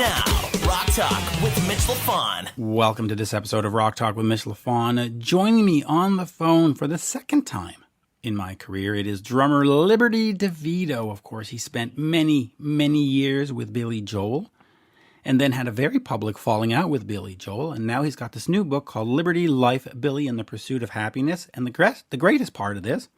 Now, Rock Talk with Mitch Lafon. Welcome to this episode of Rock Talk with Mitch Lafon. Joining me on the phone for the second time in my career, it is drummer Liberty DeVitto. Of course, he spent many years with Billy Joel and then had a very public falling out with Billy Joel. And now he's got this new book called Liberty, Life, Billy and the Pursuit of Happiness. And the greatest part of this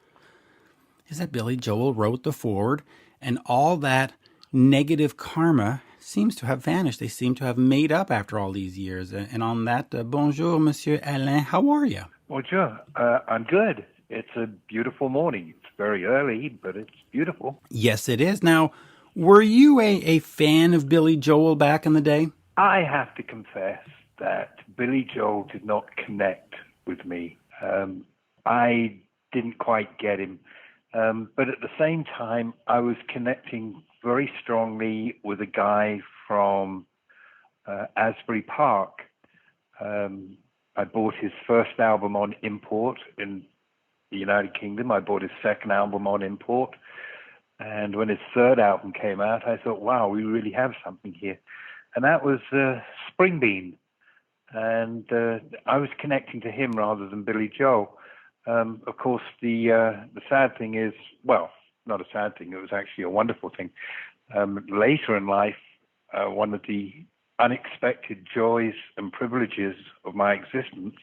is that Billy Joel wrote the foreword, and all that negative karma seems to have vanished. They seem to have made up after all these years. And on that, bonjour, Monsieur Alain. How are you? Bonjour. I'm good. It's a beautiful morning. It's very early, but it's beautiful. Yes, it is. Now, were you a fan of Billy Joel back in the day? I have to confess that Billy Joel did not connect with me. I didn't quite get him. But at the same time, I was connecting very strongly with a guy from Asbury Park. I bought his first album on import in the United Kingdom. I bought his second album on import. And when his third album came out, I thought, wow, we really have something here. And that was Spring Bean. And I was connecting to him rather than Billy Joel. Of course, the sad thing is, well, not a sad thing, it was actually a wonderful thing. Later in life, one of the unexpected joys and privileges of my existence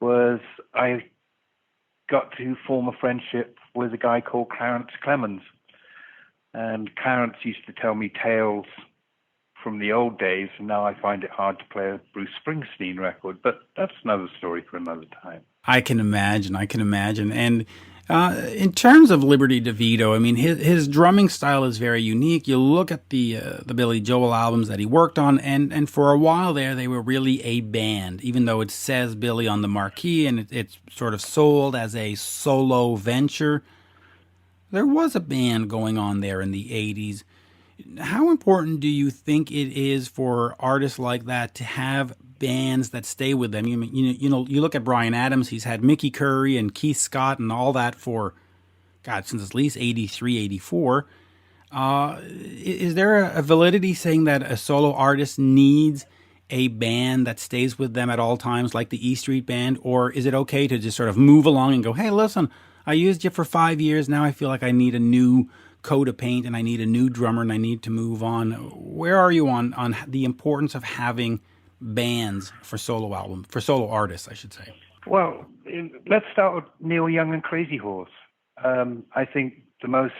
was I got to form a friendship with a guy called Clarence Clemens. And Clarence used to tell me tales from the old days, and now I find it hard to play a Bruce Springsteen record, but that's another story for another time. I can imagine. And in terms of Liberty DeVitto, I mean, his drumming style is very unique. You look at the Billy Joel albums that he worked on, and for a while there, they were really a band, even though it says Billy on the marquee, and it's sort of sold as a solo venture. There was a band going on there in the 80s. How important do you think it is for artists like that to have bands that stay with them? You look at Bryan Adams, he's had Mickey Curry and Keith Scott and all that for, since at least 83, 84. Is there a validity saying that a solo artist needs a band that stays with them at all times, like the E Street Band? Or is it okay to just sort of move along and go, hey, listen, I used you for 5 years. Now I feel like I need a new coat of paint and I need a new drummer and I need to move on. Where are you on the importance of having bands for solo artists, I should say? Well, let's start with Neil Young and Crazy Horse. I think the most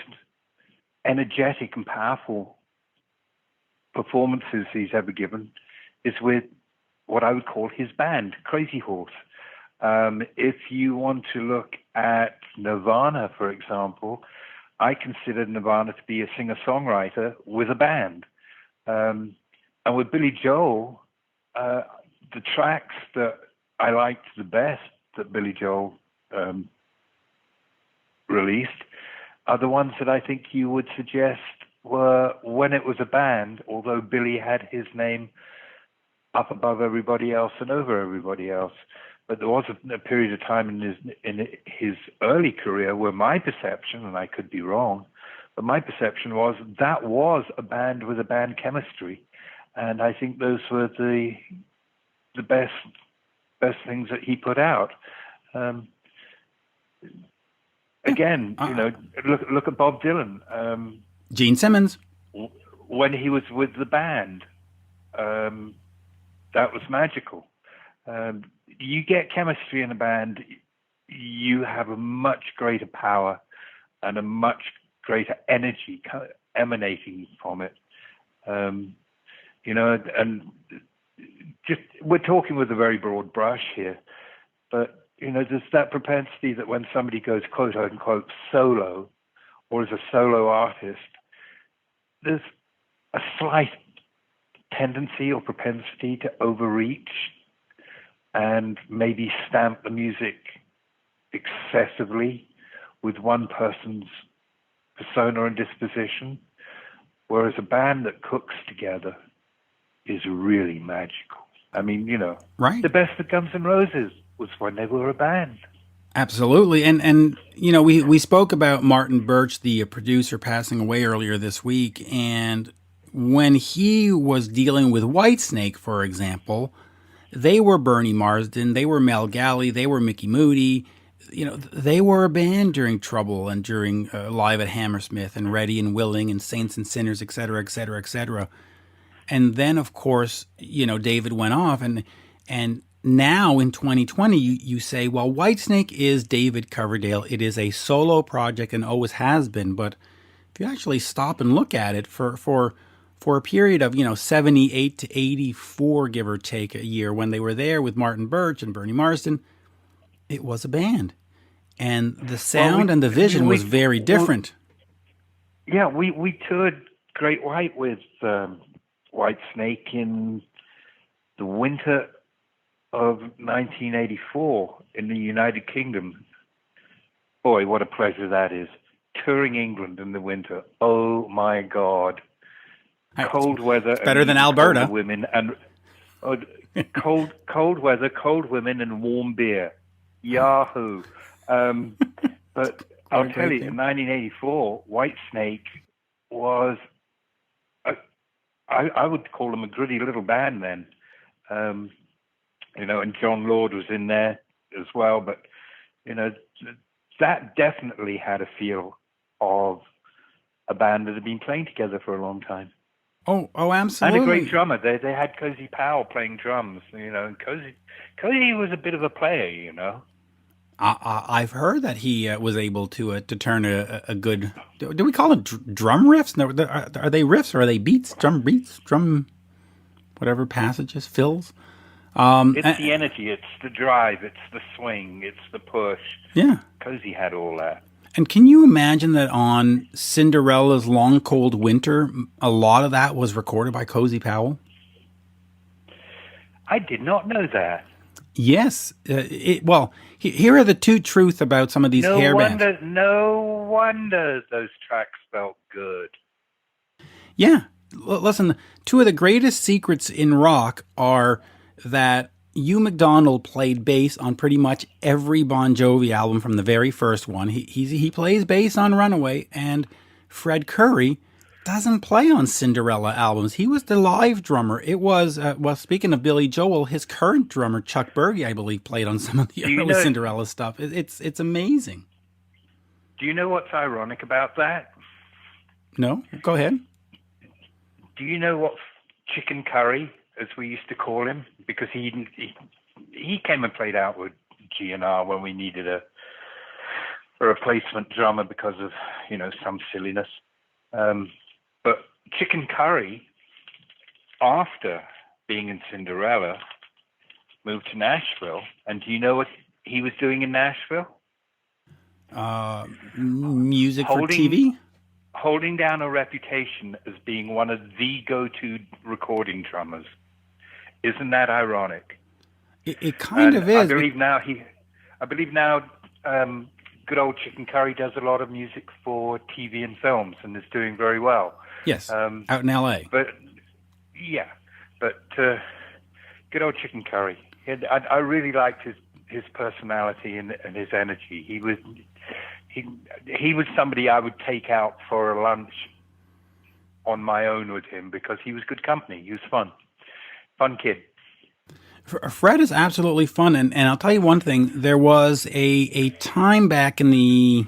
energetic and powerful performances he's ever given is with what I would call his band, Crazy Horse. If you want to look at Nirvana, for example, I consider Nirvana to be a singer-songwriter with a band. And with Billy Joel, the tracks that I liked the best that Billy Joel released are the ones that I think you would suggest were when it was a band, although Billy had his name up above everybody else and over everybody else. But there was a period of time in his early career where my perception, and I could be wrong, but my perception was that was a band with a band chemistry. And I think those were the best things that he put out. Again, look at Bob Dylan. Gene Simmons. When he was with the band, that was magical. You get chemistry in a band, you have a much greater power and a much greater energy emanating from it. And just we're talking with a very broad brush here, but there's that propensity that when somebody goes quote unquote solo or is a solo artist, there's a slight tendency or propensity to overreach and maybe stamp the music excessively with one person's persona and disposition, whereas a band that cooks together is really magical. I mean, right. The best of Guns N' Roses was when they were a band. Absolutely. And we spoke about Martin Birch, the producer, passing away earlier this week, and when he was dealing with Whitesnake, for example, they were Bernie Marsden, they were Mel Galley, they were Mickey Moody. They were a band during Trouble and during Live at Hammersmith and Ready and Willing and Saints and Sinners, et cetera, et cetera, et cetera. And then, of course, David went off. And now in 2020, you say, well, Whitesnake is David Coverdale. It is a solo project and always has been. But if you actually stop and look at it for a period of, 78 to 84, give or take a year, when they were there with Martin Birch and Bernie Marsden, it was a band. And the sound and the vision was very different. Yeah, we toured Great White with Whitesnake in the winter of 1984 in the United Kingdom. Boy, what a pleasure that is. Touring England in the winter. Oh, my God. Cold weather. It's better than Alberta. Women and cold weather, cold women, and warm beer. Yahoo! But I'll tell you, in 1984, Whitesnake was, I would call them a gritty little band then. And John Lord was in there as well. But that definitely had a feel of a band that had been playing together for a long time. Oh, absolutely. And a great drummer. They had Cozy Powell playing drums, and Cozy was a bit of a player, I've heard that he was able to turn a good. Do we call it drum riffs? No, are they riffs or are they beats? Drum beats, drum, whatever passages, fills. It's the energy, it's the drive, it's the swing, it's the push. Yeah, Cozy had all that. And can you imagine that on Cinderella's Long Cold Winter, a lot of that was recorded by Cozy Powell? I did not know that. Yes. Here are the two truths about some of these hair bands. No wonder those tracks felt good. Yeah. Listen, two of the greatest secrets in rock are that Hugh McDonald played bass on pretty much every Bon Jovi album from the very first one. He plays bass on Runaway, and Fred Coury doesn't play on Cinderella albums. He was the live drummer. It was, speaking of Billy Joel, his current drummer, Chuck Berge, I believe, played on some of the early Cinderella stuff. It's amazing. Do you know what's ironic about that? No? Go ahead. Do you know what Chicken Curry, as we used to call him, because he came and played out with G&R when we needed a replacement drummer because of, some silliness. But Chicken Curry, after being in Cinderella, moved to Nashville. And do you know what he was doing in Nashville? Music for TV? Holding down a reputation as being one of the go-to recording drummers. Isn't that ironic? It kind of is. I believe now good old Chicken Curry does a lot of music for TV and films and is doing very well. Yes, out in L.A. But good old Chicken Curry. I really liked his personality and his energy. He was somebody I would take out for a lunch on my own with him because he was good company. He was fun kid. Fred is absolutely fun, and I'll tell you one thing. There was a time back in the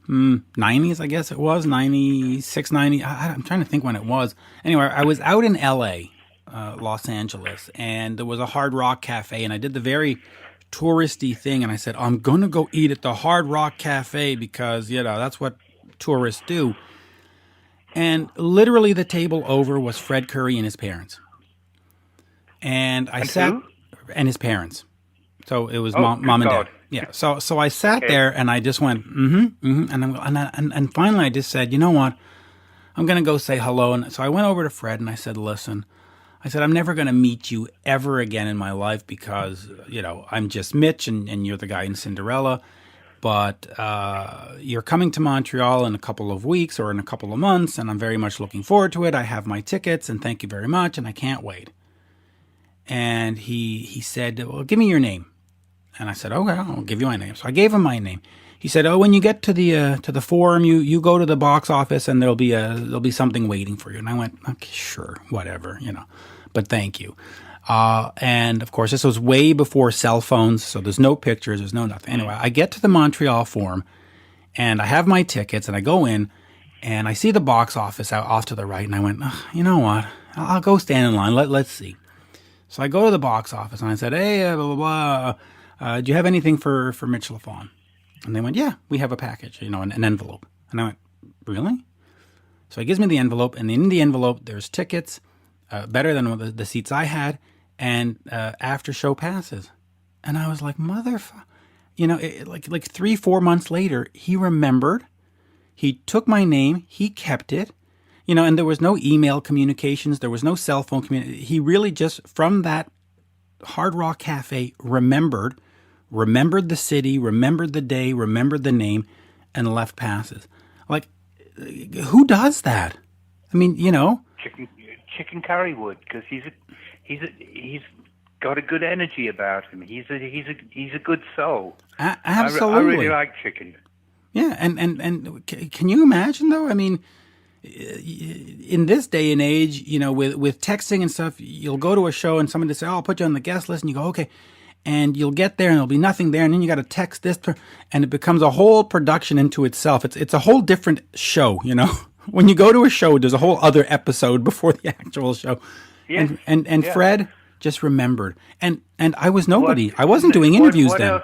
90s, I guess it was, 96, 90. I'm trying to think when it was. Anyway, I was out in L.A., Los Angeles, and there was a Hard Rock Cafe, and I did the very touristy thing, and I said, I'm going to go eat at the Hard Rock Cafe because, that's what tourists do. And literally the table over was Fred Coury and his parents. And I sat... Who? And his parents. So it was mom and dad. Yeah. So I sat there and I just went, and finally I just said, you know what? I'm going to go say hello. And so I went over to Fred and I said, listen, I'm never going to meet you ever again in my life because, I'm just Mitch and you're the guy in Cinderella. But you're coming to Montreal in a couple of weeks or in a couple of months, and I'm very much looking forward to it. I have my tickets, and thank you very much, and I can't wait. And he said, well, give me your name. And I said, okay, I'll give you my name. So I gave him my name. he said, "Oh, when you get to the forum, you go to the box office and there'll be something waiting for you." And I went, "Okay, sure, whatever, but thank you." And of course, this was way before cell phones, so there's no pictures, there's no nothing. Anyway, I get to the Montreal Forum, and I have my tickets, and I go in, and I see the box office out off to the right, and I went, "Oh, you know what? I'll go stand in line. Let's see." So I go to the box office, and I said, "Hey, blah blah blah. Do you have anything for Mitch Lafon?" And they went, "Yeah, we have a package, an envelope." And I went, "Really?" So he gives me the envelope, and in the envelope, there's tickets, better than the seats I had, and after show passes. And I was like, motherfucker. Like 3-4 months later, he remembered. He took my name. He kept it. And there was no email communications. There was no cell phone communication. He really just, from that Hard Rock Cafe, remembered the city, remembered the day, remembered the name, and left passes. Like, who does that? I mean, Chicken curry would, because he's got a good energy about him. He's a good soul. Absolutely, I really like Chicken. Yeah, and can you imagine though? I mean, in this day and age, with texting and stuff, you'll go to a show and somebody will say, "Oh, I'll put you on the guest list," and you go, "Okay." And you'll get there and there'll be nothing there, and then you got to text this, and it becomes a whole production into itself. It's a whole different show, When you go to a show, there's a whole other episode before the actual show. Yes. And Yeah. Fred just remembered, and I was nobody. I wasn't doing interviews then.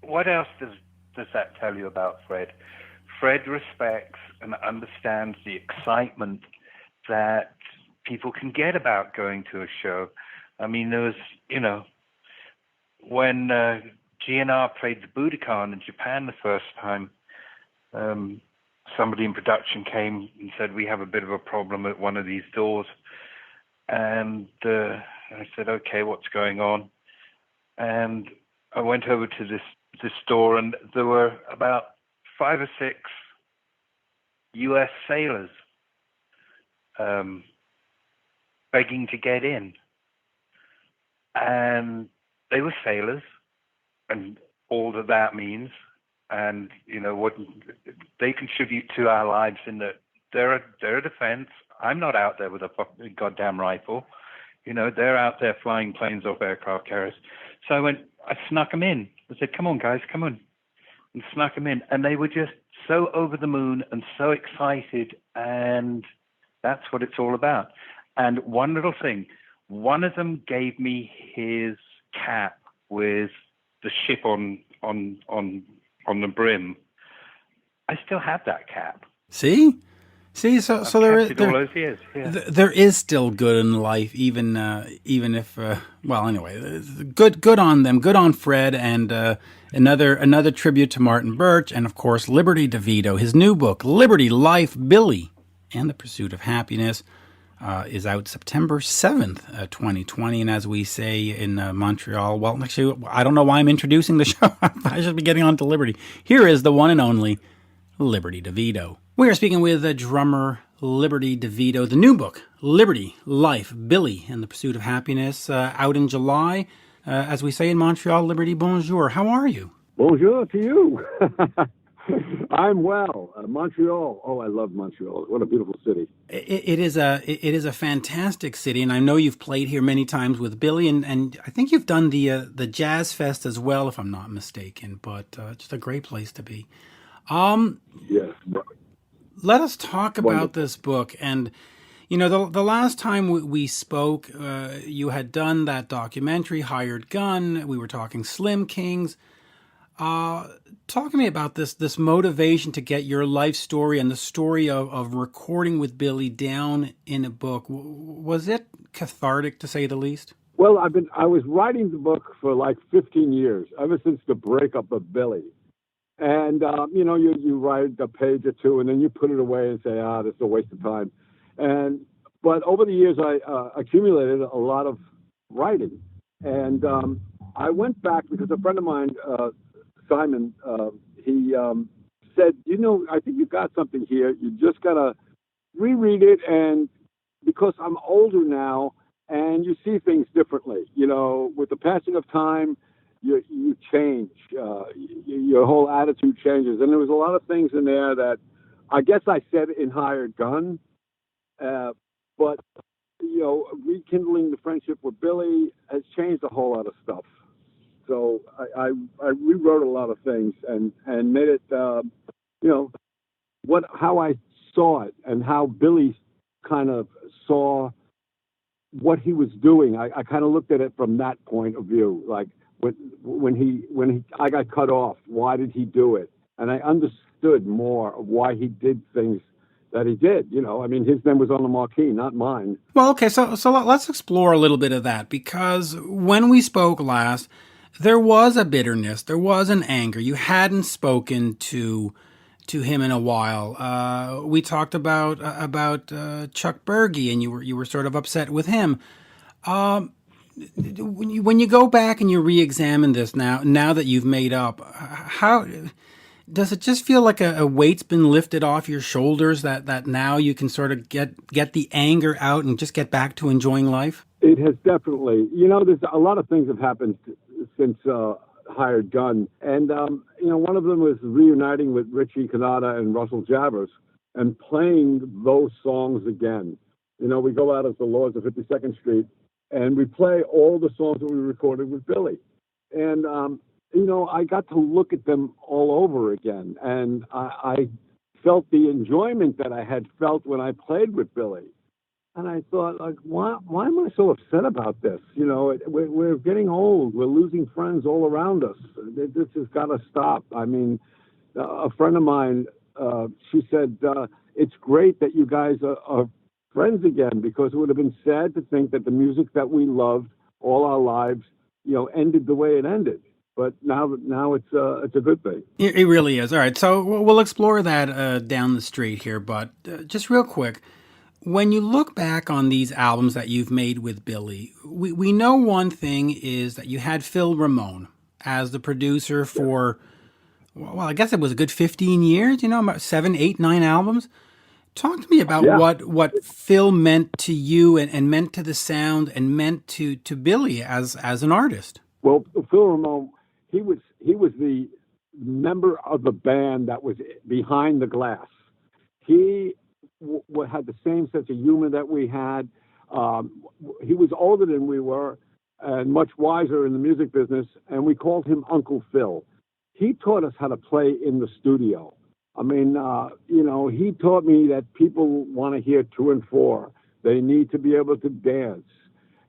What else does that tell you about Fred? Fred respects and understands the excitement that people can get about going to a show. I mean, there was, when GNR played the Budokan in Japan the first time, somebody in production came and said, "We have a bit of a problem at one of these doors." And I said, "Okay, what's going on?" And I went over to this door, and there were about 5 or 6 U.S. sailors begging to get in. And they were sailors, and all that means, and what they contribute to our lives in that they're a defense. I'm not out there with a goddamn rifle. They're out there flying planes off aircraft carriers. So I snuck them in. I said, "Come on, guys, come on," and snuck them in, and they were just so over the moon and so excited, and that's what it's all about. And one little thing, one of them gave me his cap with the ship on the brim. I still have that cap. See, so All those years. Yeah. There is still good in life, even if anyway, good on them, good on Fred, and another tribute to Martin Birch, and of course Liberty DeVitto. His new book, Liberty, Life, Billy, and the Pursuit of Happiness, is out September 7th, 2020. And as we say in Montreal, well, actually, I don't know why I'm introducing the show. I should be getting on to Liberty. Here is the one and only Liberty DeVitto. We are speaking with drummer Liberty DeVitto. The new book, Liberty, Life, Billy, and the Pursuit of Happiness, out in July. As we say in Montreal, Liberty, bonjour. How are you? Bonjour to you. I'm well. Montreal. Oh, I love Montreal. What a beautiful city. It is a fantastic city, and I know you've played here many times with Billy, and I think you've done the Jazz Fest as well, if I'm not mistaken. But just a great place to be. Yes. Let us talk about this book. And the last time we spoke, you had done that documentary, Hired Gun. We were talking Slim Kings. Talk to me about this motivation to get your life story and the story of recording with Billy down in a book. Was it cathartic, to say the least? Well, I was writing the book for like 15 years, ever since the breakup of Billy. And, you write a page or two and then you put it away and say, this is a waste of time. But over the years, I accumulated a lot of writing. And I went back because a friend of mine, Simon, he said, I think you've got something here. You just got to reread it. And because I'm older now and you see things differently, with the passing of time, you change. Your whole attitude changes. And there was a lot of things in there that I guess I said in Hired Gun, but rekindling the friendship with Billy has changed a whole lot of stuff. So I rewrote a lot of things and made it, how I saw it and how Billy kind of saw what he was doing. I kind of looked at it from that point of view. Like when I got cut off, why did he do it? And I understood more of why he did things that he did. His name was on the marquee, not mine. Well, okay, so let's explore a little bit of that, because when we spoke last, there was a bitterness, there was an anger. You hadn't spoken to him in a while. We talked about Chuck Berge, and you were sort of upset with him. When you go back and you re-examine this now that you've made up, how does it just feel like a weight's been lifted off your shoulders, that now you can sort of get the anger out and just get back to enjoying life? It has definitely. There's a lot of things have happened since Hired Gun. And, one of them was reuniting with Richie Cannata and Russell Javers and playing those songs again. We go out as the Lords of 52nd Street and we play all the songs that we recorded with Billy. And, I got to look at them all over again. And I felt the enjoyment that I had felt when I played with Billy. And I thought, like, why am I so upset about this? We're getting old. We're losing friends all around us. This has got to stop. A friend of mine, she said, it's great that you guys are friends again, because it would have been sad to think that the music that we loved all our lives, ended the way it ended. But now it's a good thing. It really is. All right, so we'll explore that down the street here. But just real quick, when you look back on these albums that you've made with Billy, we know one thing is that you had Phil Ramone as the producer for, well, I guess it was a good 15 years, about 7, 8, 9 albums. Talk to me about what Phil meant to you and meant to the sound and meant to Billy as an artist. Well, Phil Ramone, he was the member of the band that was behind the glass. He had the same sense of humor that we had. He was older than we were and much wiser in the music business, and we called him Uncle Phil. He taught us how to play in the studio. He taught me that people want to hear 2 and 4. They need to be able to dance.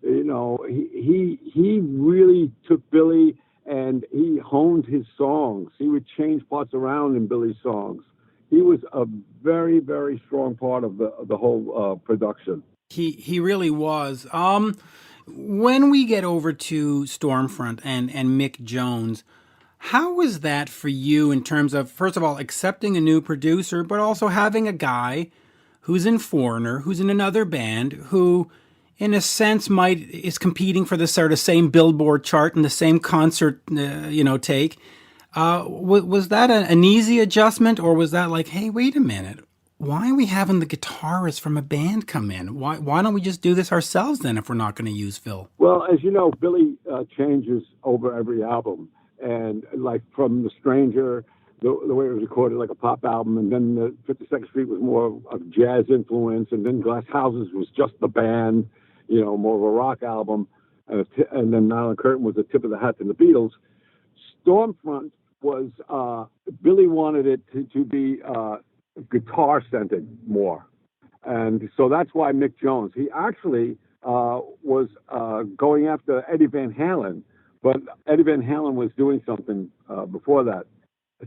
He really took Billy and he honed his songs. He would change parts around in Billy's songs. He was a very, very strong part of the whole production. He really was. When we get over to Stormfront and Mick Jones, how was that for you in terms of, first of all, accepting a new producer, but also having a guy who's in Foreigner, who's in another band, who in a sense is competing for the sort of same Billboard chart and the same concert, take? Was that an easy adjustment, or was that like, hey, wait a minute, why are we having the guitarist from a band come in? Why don't we just do this ourselves then if we're not going to use Phil? Well, as you know, Billy changes over every album. And like from The Stranger, the way it was recorded, like a pop album, and then the 52nd Street was more of jazz influence, and then Glass Houses was just the band, more of a rock album, and then Nylon Curtain was a tip of the hat to the Beatles. Stormfront was, Billy wanted it to be guitar-centered more. And so that's why Mick Jones, he actually was going after Eddie Van Halen, but Eddie Van Halen was doing something before that,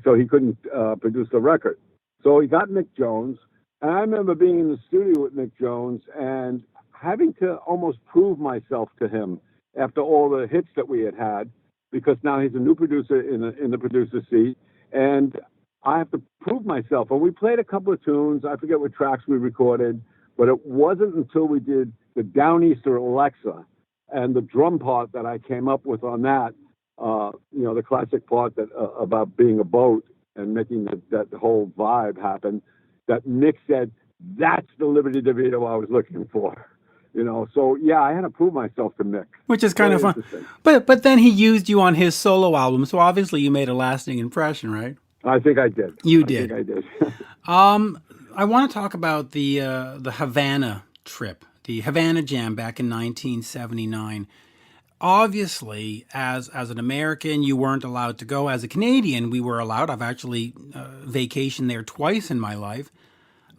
so he couldn't produce the record. So he got Mick Jones, and I remember being in the studio with Mick Jones and having to almost prove myself to him after all the hits that we had, because now he's a new producer in the producer seat, and I have to prove myself. And we played a couple of tunes. I forget what tracks we recorded, but it wasn't until we did the Downeaster Alexa and the drum part that I came up with on that, the classic part that about being a boat and making that whole vibe happen, that Nick said, that's the Liberty DeVitto I was looking for. So yeah, I had to prove myself to Mick. Which is kind of Very fun. interesting. But then he used you on his solo album, so obviously you made a lasting impression, right? I think I did. You I did. think I did. I want to talk about the Havana trip, the Havana Jam back in 1979. Obviously, as an American, you weren't allowed to go. As a Canadian, we were allowed. I've actually vacationed there twice in my life.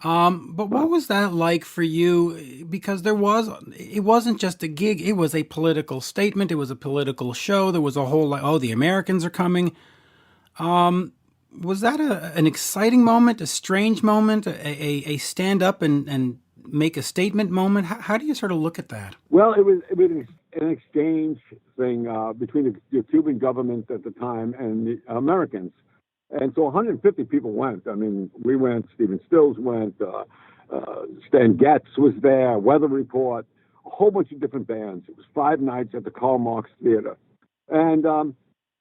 But what was that like for you? Because it wasn't just a gig. It was a political statement. It was a political show. There was a whole like, oh, the Americans are coming. Was that an exciting moment, a strange moment, a stand up and make a statement moment? How do you sort of look at that? Well, it was an exchange thing between the Cuban government at the time and the Americans. And so 150 people went. I mean, we went, Stephen Stills went, Stan Getz was there, Weather Report, a whole bunch of different bands. It was 5 nights at the Karl Marx Theater. And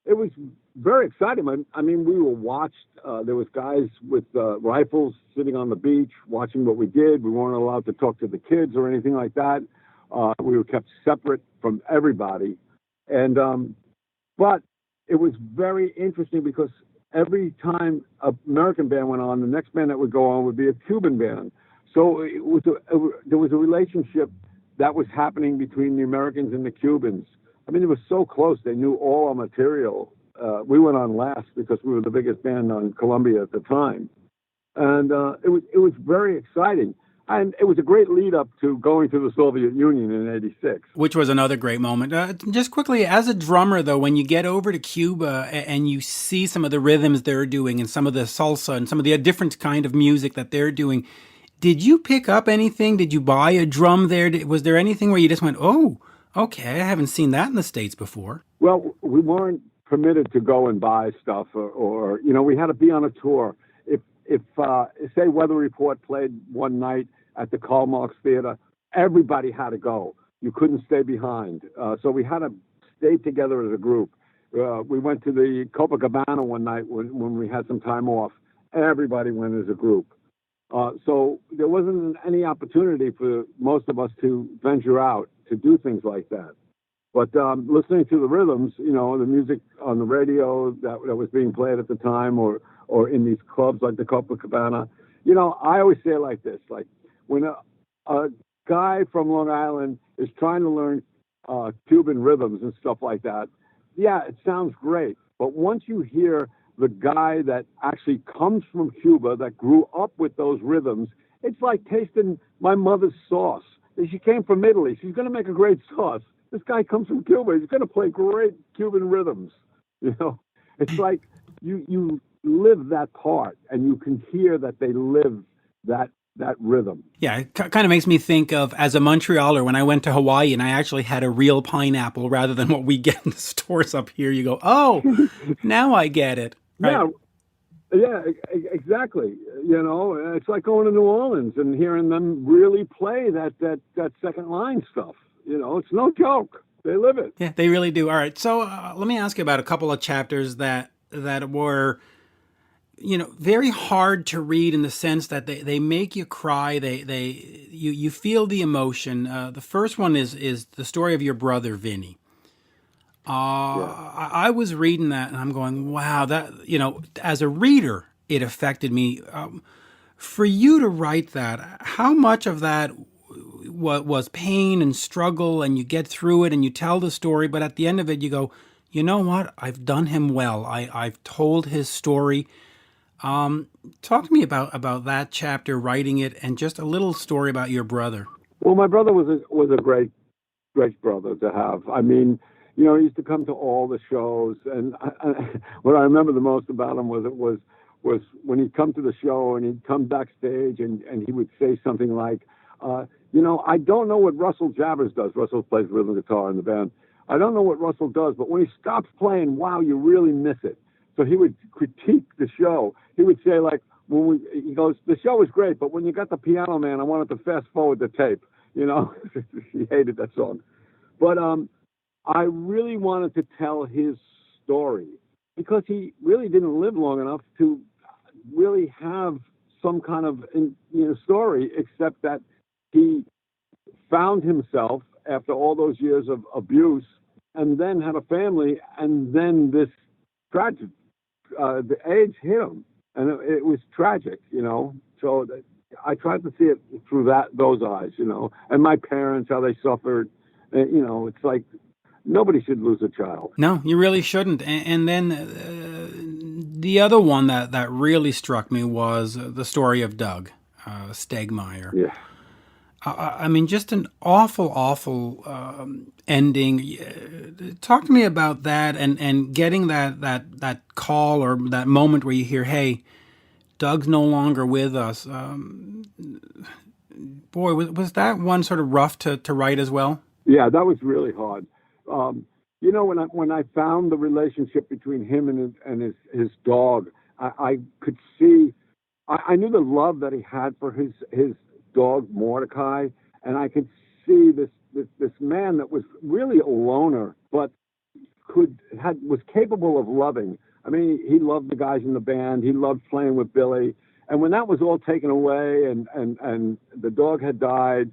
it was very exciting. I mean, we were watched. There was guys with rifles sitting on the beach watching what we did. We weren't allowed to talk to the kids or anything like that. We were kept separate from everybody. And but it was very interesting because every time an American band went on, the next band that would go on would be a Cuban band. So there was a relationship that was happening between the Americans and the Cubans. I mean, it was so close. They knew all our material. We went on last because we were the biggest band on Columbia at the time. And it was very exciting. And it was a great lead up to going to the Soviet Union in '86. Which was another great moment. Just quickly, as a drummer, though, when you get over to Cuba and you see some of the rhythms they're doing and some of the salsa and some of the different kind of music that they're doing, did you pick up anything? Did you buy a drum there? Was there anything where you just went, oh, okay, I haven't seen that in the States before? Well, we weren't permitted to go and buy stuff or we had to be on a tour. If say Weather Report played one night at the Karl Marx Theater, everybody had to go. You couldn't stay behind. So we had to stay together as a group. We went to the Copacabana one night when we had some time off. Everybody went as a group. So there wasn't any opportunity for most of us to venture out to do things like that. But listening to the rhythms, the music on the radio that was being played at the time or in these clubs like the Copacabana, I always say it like this, like when a guy from Long Island is trying to learn Cuban rhythms and stuff like that, yeah, it sounds great. But once you hear the guy that actually comes from Cuba, that grew up with those rhythms, it's like tasting my mother's sauce. She came from Italy. She's going to make a great sauce. This guy comes from Cuba. He's going to play great Cuban rhythms. It's like you live that part, and you can hear that they live that rhythm. Yeah, it kind of makes me think of, as a Montrealer, when I went to Hawaii and I actually had a real pineapple rather than what we get in the stores up here. You go, oh, now I get it. Right? Yeah, exactly. It's like going to New Orleans and hearing them really play that second line stuff. It's no joke. They live it. Yeah, they really do. All right, so let me ask you about a couple of chapters that were, very hard to read in the sense that they make you cry. You feel the emotion. The first one is the story of your brother Vinny. I was reading that and I'm going, wow, that, as a reader, it affected me. For you to write that, how much of that was pain and struggle, and you get through it and you tell the story, but at the end of it, you go, you know what? I've done him well. I've told his story. Talk to me about that chapter, writing it, and just a little story about your brother. Well, my brother was a great brother to have. I mean, he used to come to all the shows, and what I remember the most about him was when he'd come to the show and he'd come backstage and he would say something like, I don't know what Russell Jabbers does. Russell plays rhythm guitar in the band. I don't know what Russell does, but when he stops playing, wow, you really miss it. So he would critique the show. He would say, like, he goes, the show was great, but when you got the piano man, I wanted to fast forward the tape. He hated that song. But I really wanted to tell his story because he really didn't live long enough to really have some kind of story, except that he found himself after all those years of abuse, and then had a family, and then this tragic, the AIDS hit him, and it was tragic, So I tried to see it through those eyes, and my parents, how they suffered. It's like nobody should lose a child. No, you really shouldn't. And then the other one that really struck me was the story of Doug Steigmeyer. Yeah. I mean, just an awful ending. Talk to me about that and getting that call or that moment where you hear, hey, Doug's no longer with us. Boy, was that one sort of rough to write as well? Yeah, that was really hard. When I found the relationship between him and his dog, I could see, I knew the love that he had for his dog Mordecai, and I could see this man that was really a loner, but was capable of loving. I mean, he loved the guys in the band. He loved playing with Billy. And when that was all taken away, and the dog had died,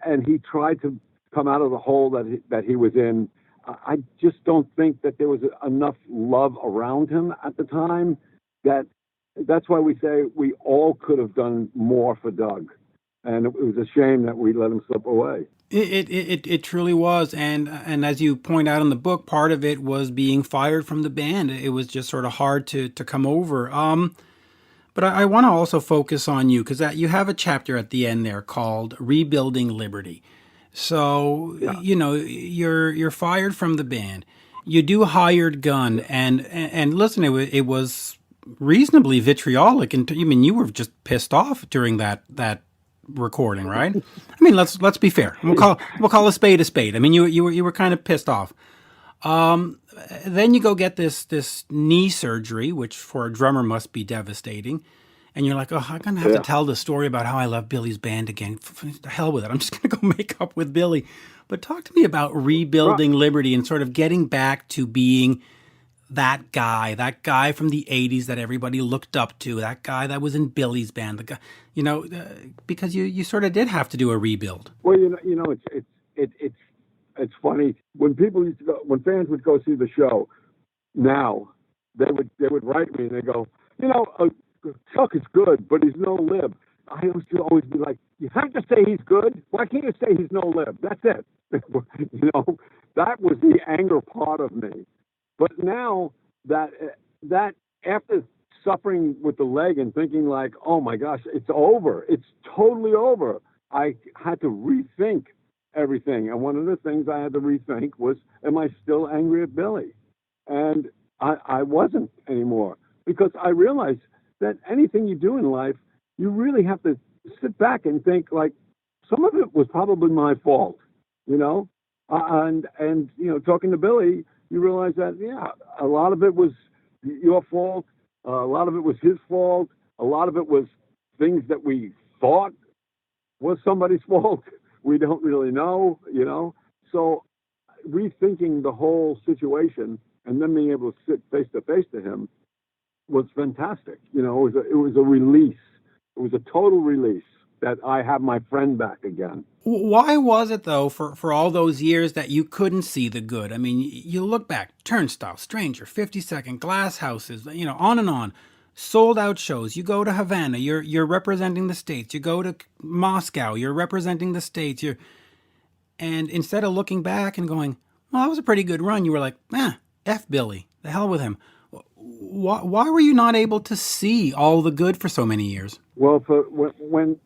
and he tried to come out of the hole that he was in, I just don't think that there was enough love around him at the time. That's why we say we all could have done more for Doug, and it was a shame that we let him slip away. It truly was, and as you point out in the book, part of it was being fired from the band. It was just sort of hard to come over. But I want to also focus on you, because you have a chapter at the end there called "Rebuilding Liberty." So Yeah. You're fired from the band. You do hired gun, and listen, it was reasonably vitriolic, and you were just pissed off during that recording, right? I mean, let's be fair. We'll call a spade a spade. I mean, you were kind of pissed off. Then you go get this knee surgery, which for a drummer must be devastating. And you're like, oh, I'm going to have to tell the story about how I love Billy's band again. The hell with it. I'm just going to go make up with Billy. But talk to me about rebuilding Liberty and sort of getting back to being that guy from the 80s that everybody looked up to, that guy that was in Billy's band, the guy, because you sort of did have to do a rebuild. Well, it's funny when people used to go, when fans would go see the show. Now they would write me and they go, Chuck is good, but he's no lib. I used to always be like, you have to say he's good. Why can't you say he's no lib? That's it. That was the anger part of me. But now that after suffering with the leg and thinking like, oh my gosh, it's over. It's totally over. I had to rethink everything. And one of the things I had to rethink was, am I still angry at Billy? And I wasn't anymore, because I realized that anything you do in life, you really have to sit back and think, like, some of it was probably my fault, and talking to Billy, you realize that, a lot of it was your fault. A lot of it was his fault. A lot of it was things that we thought was somebody's fault. We don't really know, So rethinking the whole situation and then being able to sit face to face to him was fantastic. It was a release. It was a total release that I have my friend back again. Why was it, though, for all those years that you couldn't see the good? I mean, you look back, Turnstile, Stranger, 50-Second, Glass Houses, on and on, sold out shows. You go to Havana, you're representing the States. You go to Moscow, you're representing the States. And instead of looking back and going, well, that was a pretty good run, you were like, F Billy, the hell with him. Why were you not able to see all the good for so many years? Well, when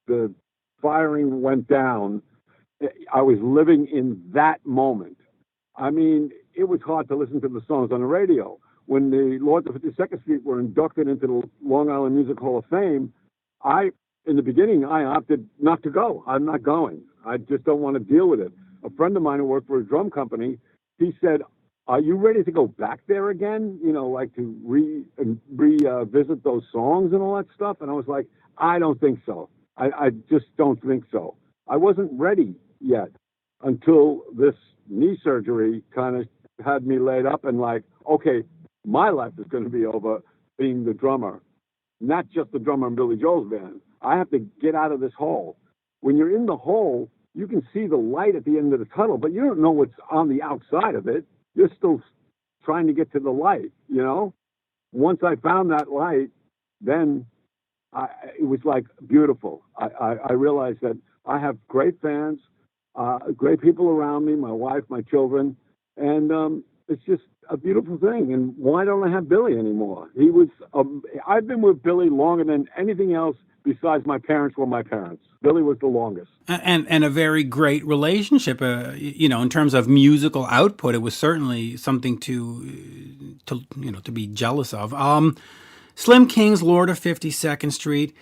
the firing went down, I was living in that moment. I mean, it was hard to listen to the songs on the radio. When the Lords of 52nd Street were inducted into the Long Island Music Hall of Fame, in the beginning, I opted not to go. I'm not going. I just don't want to deal with it. A friend of mine who worked for a drum company, he said, are you ready to go back there again? Like to revisit those songs and all that stuff? And I was like, I don't think so. I just don't think so. I wasn't ready yet until this knee surgery kind of had me laid up and like, okay, my life is going to be over being the drummer, not just the drummer in Billy Joel's band. I have to get out of this hole. when you're in the hole, you can see the light at the end of the tunnel, but you don't know what's on the outside of it. You're still trying to get to the light, you know? Once I found that light, then it was like beautiful. I realized that I have great fans, great people around me, my wife, my children, and it's just a beautiful thing. And why don't I have Billy anymore? I've been with Billy longer than anything else besides my parents were my parents. Billy was the longest. And a very great relationship, in terms of musical output. It was certainly something to be jealous of. Slim King's Lord of 52nd Street.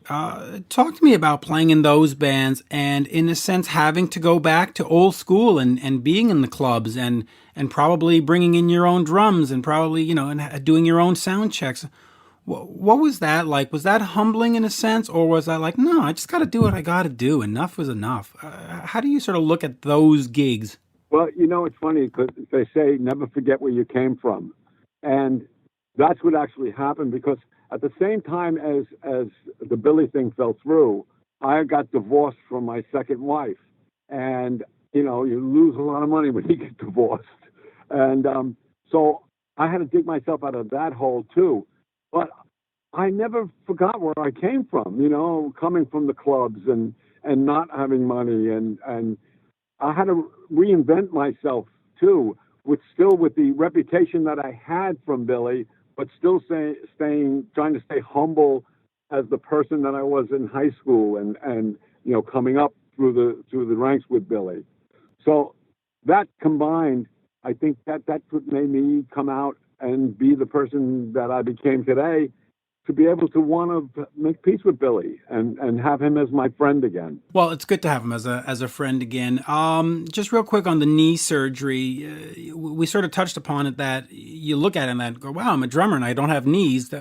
Talk to me about playing in those bands and, in a sense, having to go back to old school and being in the clubs and probably bringing in your own drums and probably, and doing your own sound checks. What was that like? Was that humbling in a sense, or was that like, no, I just got to do what I got to do. Enough was enough. How do you sort of look at those gigs? Well, it's funny because they say never forget where you came from. And that's what actually happened, because at the same time as the Billy thing fell through, I got divorced from my second wife. And, you lose a lot of money when you get divorced. And so I had to dig myself out of that hole too. But I never forgot where I came from, coming from the clubs and not having money. And I had to reinvent myself too, with the reputation that I had from Billy, but still trying to stay humble as the person that I was in high school and coming up through the ranks with Billy. So that combined, I think that's what made me come out and be the person that I became today, to be able to want to make peace with Billy and have him as my friend again. Well, it's good to have him as a friend again. Just real quick on the knee surgery, we sort of touched upon it, that you look at it and go, wow, I'm a drummer and I don't have knees.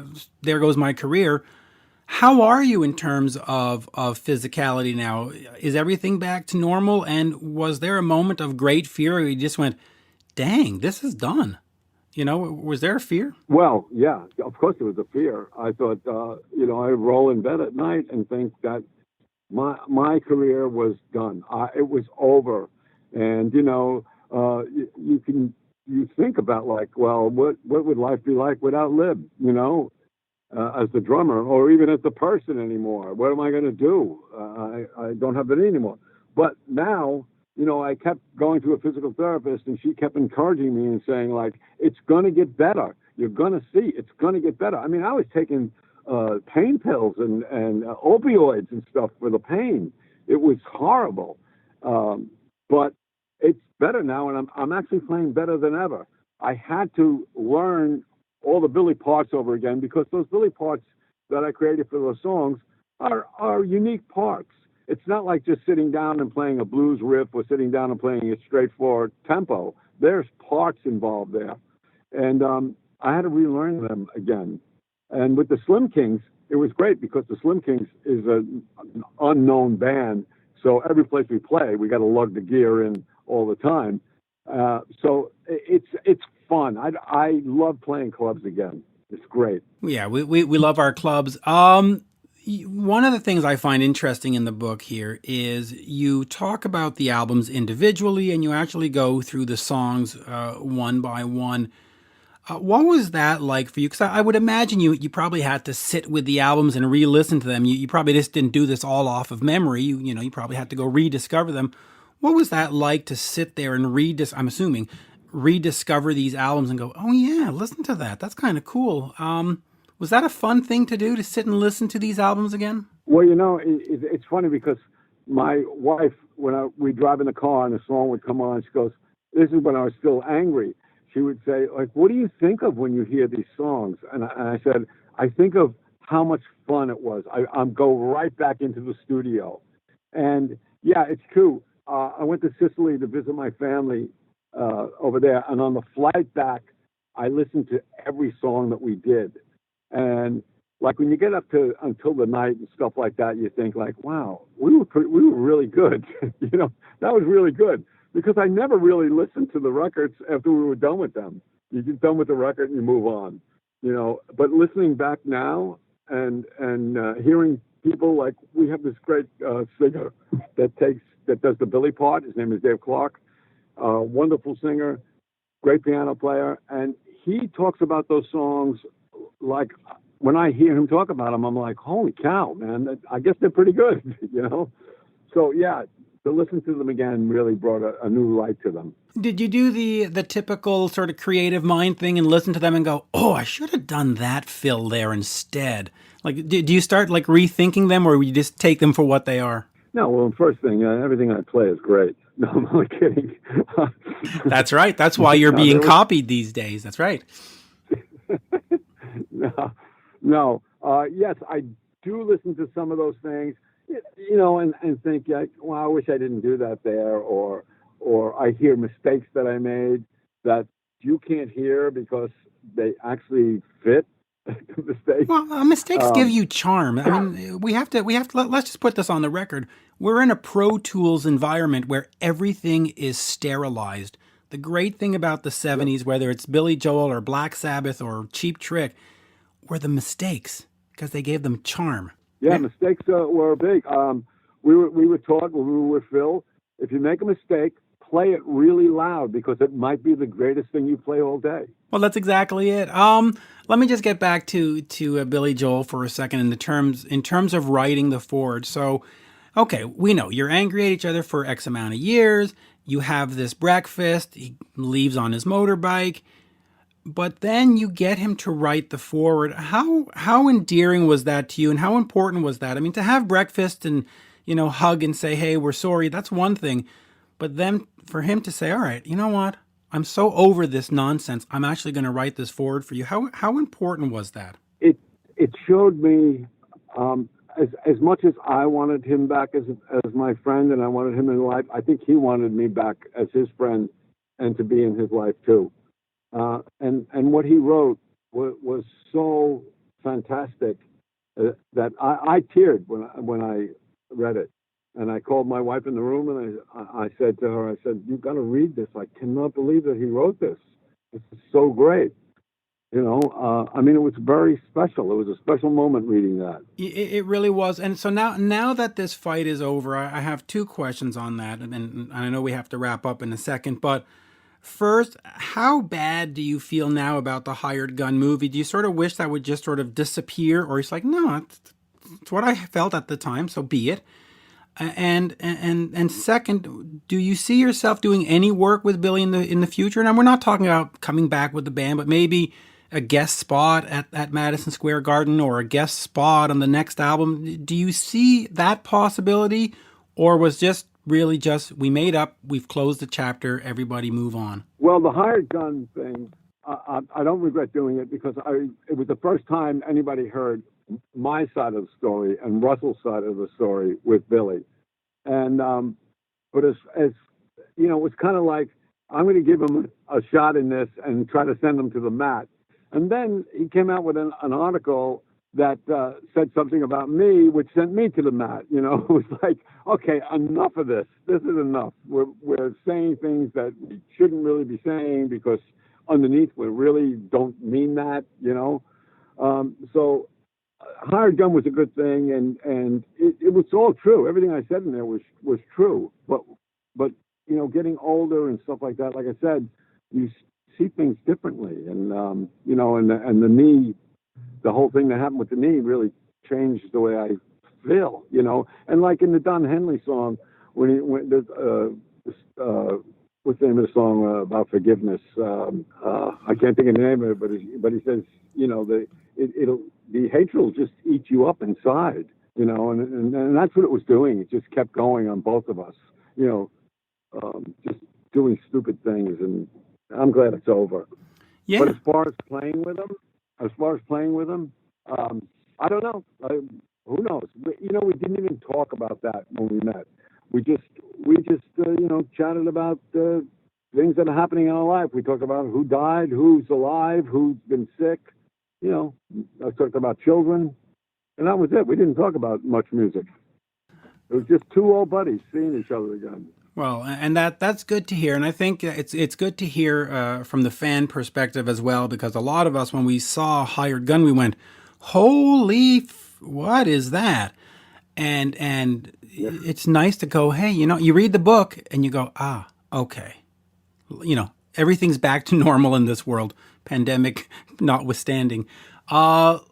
There goes my career. How are you in terms of physicality now? Is everything back to normal? And was there a moment of great fear where you just went, dang, this is done? Was there a fear? Well, yeah, of course there was a fear. I thought, I roll in bed at night and think that my career was done. It was over. And, you think about like, well, what would life be like without Lib, as the drummer or even as the person anymore? What am I going to do? I don't have it anymore. But now, I kept going to a physical therapist, and she kept encouraging me and saying, like, it's going to get better. You're going to see it's going to get better. I mean, I was taking pain pills and opioids and stuff for the pain. It was horrible. But it's better now, and I'm actually playing better than ever. I had to learn all the Billy parts over again, because those Billy parts that I created for those songs are unique parts. It's not like just sitting down and playing a blues riff or sitting down and playing a straightforward tempo. There's parts involved there. And I had to relearn them again. And with the Slim Kings, it was great, because the Slim Kings is an unknown band. So every place we play, we got to lug the gear in all the time. So it's fun. I love playing clubs again. It's great. Yeah, we love our clubs. One of the things I find interesting in the book here is you talk about the albums individually, and you actually go through the songs one by one. What was that like for you? Because I would imagine you probably had to sit with the albums and re-listen to them. You probably just didn't do this all off of memory. You probably had to go rediscover them. What was that like to sit there and rediscover these albums and go, oh yeah, listen to that. That's kind of cool. Was that a fun thing to do, to sit and listen to these albums again? Well, it's funny, because my wife, when we drive in the car and a song would come on, she goes, this is when I was still angry. She would say, like, what do you think of when you hear these songs? And I said, I think of how much fun it was. I go right back into the studio. And yeah, it's true. I went to Sicily to visit my family over there. And on the flight back, I listened to every song that we did. And like when you get up to Until the Night and stuff like that, you think like, wow, we were really good. That was really good, because I never really listened to the records after we were done with them. You get done with the record and you move on, But listening back now and hearing people like, we have this great singer that does the Billy part. His name is Dave Clark. Wonderful singer, great piano player, and he talks about those songs like, when I hear him talk about them, I'm like, holy cow, man! I guess they're pretty good, you know. So yeah, to listen to them again really brought a new light to them. Did you do the typical sort of creative mind thing and listen to them and go, oh, I should have done that fill there instead? Like, do you start like rethinking them, or you just take them for what they are? No, well, first thing, everything I play is great. No, I'm only kidding. That's right. That's why you're being copied these days. That's right. No. Yes, I do listen to some of those things, you know, and think, like, well, I wish I didn't do that there, or I hear mistakes that I made that you can't hear because they actually fit the mistake. Well, mistakes give you charm. I mean, we have to. Let's just put this on the record. We're in a Pro Tools environment where everything is sterilized. The great thing about the 70s, whether it's Billy Joel or Black Sabbath or Cheap Trick, were the mistakes, because they gave them charm. Yeah, mistakes were big. We were taught when we were with Phil, if you make a mistake, play it really loud, because it might be the greatest thing you play all day. Well, that's exactly it. Let me just get back to Billy Joel for a second in terms of writing the forward. So, okay, we know you're angry at each other for X amount of years. You have this breakfast. He leaves on his motorbike. But then you get him to write the forward. How endearing was that to you, and how important was that? I mean, to have breakfast and, you know, hug and say, hey, we're sorry, that's one thing. But then for him to say, all right, you know what? I'm so over this nonsense. I'm actually going to write this forward for you. How important was that? It showed me, as much as I wanted him back as my friend, and I wanted him in life, I think he wanted me back as his friend and to be in his life too. And what he wrote was so fantastic that I teared when I read it. And I called my wife in the room, and I said to her, you've got to read this. I cannot believe that he wrote this. This is so great. You know, I mean, it was very special. It was a special moment reading that. It really was. And so now that this fight is over, I have two questions on that. And I know we have to wrap up in a second, but first, how bad do you feel now about the Hired Gun movie? Do you sort of wish that would just sort of disappear, or it's like, no, it's what I felt at the time, so be it. And second, do you see yourself doing any work with Billy in the future? And we're not talking about coming back with the band, but maybe a guest spot at Madison Square Garden, or a guest spot on the next album. Do you see that possibility, or was just really just, we made up, we've closed the chapter, everybody move on? Well, the Hired Gun thing, I don't regret doing it, because it was the first time anybody heard my side of the story and Russell's side of the story with Billy. And but as you know, it was kind of like, I'm going to give him a shot in this and try to send him to the mat. And then he came out with an article that said something about me, which sent me to the mat. You know, it was like, okay, enough of this. This is enough. We're saying things that we shouldn't really be saying, because underneath we really don't mean that, you know. So Hired Gun was a good thing, and it was all true. Everything I said in there was true. But you know, getting older and stuff like that, like I said, you see things differently, and you know, and the knee, the whole thing that happened with the knee really changed the way I feel, you know. And like in the Don Henley song, when what's the name of the song about forgiveness? I can't think of the name of it, but he says, you know, the hatred will just eat you up inside, you know, and that's what it was doing. It just kept going on both of us, you know, just doing stupid things, and I'm glad it's over. Yeah. But as far as playing with them, I don't know. Who knows? You know, we didn't even talk about that when we met. We just you know, chatted about things that are happening in our life. We talked about who died, who's alive, who's been sick. You know, I talked about children, and that was it. We didn't talk about much music. It was just two old buddies seeing each other again. Well, and that's good to hear, and I think it's good to hear from the fan perspective as well, because a lot of us, when we saw Hired Gun, we went, "Holy, what is that?" and it's nice to go, hey, you read the book and you go, okay, everything's back to normal in this world, pandemic notwithstanding.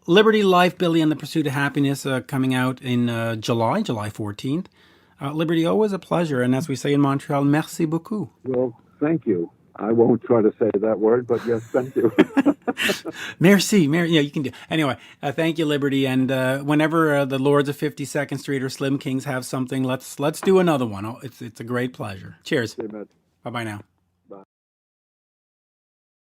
Liberty Life, Billy and the Pursuit of Happiness, coming out in July 14th. Liberty, always a pleasure, and as we say in Montreal, merci beaucoup. Well, thank you. I won't try to say that word, but yes, thank you. Merci, yeah, you can do. Anyway, thank you, Liberty, and whenever the Lords of 52nd Street or Slim Kings have something, let's do another one. It's a great pleasure. Cheers. Amen. Bye-bye now.